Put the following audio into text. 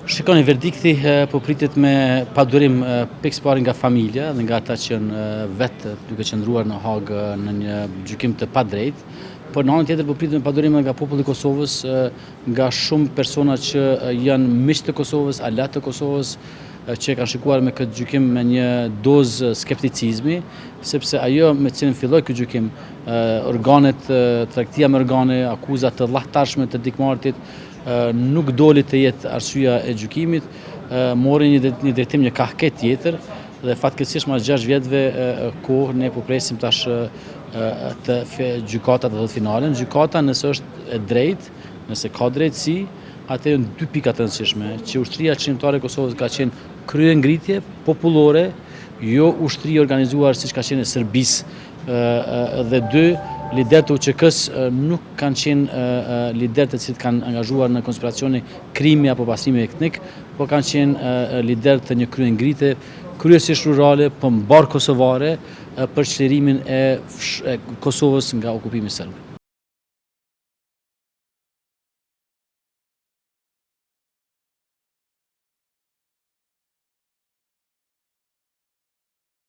Shikoni, verdikti po pritet me padurim pikëparë nga familja dhe nga ata që janë vetë duke qëndruar në Hagë në një gjykim të padrejtë, por në anën tjetër po pritet me padurim nga populli i Kosovës, nga shumë persona që janë miq të Kosovës, aleat të Kosovës, që kanë shikuar me këtë gjykim me një dozë skepticizmi, sepse ajo me cilën filloi ky gjykim, organet, tregtia me organe, akuza të llahtarshme të dikmartit, nuk doli të jetë arsyeja e gjykimit, mori një drejtim një kahket tjetër dhe fatkeqësisht mas 6 vjetëve kohë ne po presim tash të gjykata të dhëtë finalen. Gjykata nëse është e drejtë, nëse ka drejtësi, atë janë dy pika të rëndësishme, që ushtria qëndrimtare e Kosovës ka qenë kryengritje popullore, jo ushtri organizuar siç ka qenë e Serbisë, dhe dy, liderët e UÇK-s nuk kanë qenë liderë të cilët kanë angazhuar në konspiracioni krimi apo pastrimi etnik, por kanë qenë liderë të një kryengritje kryesisht rurale, po mbar kosovare, për çlirimin e Kosovës nga okupimi serb.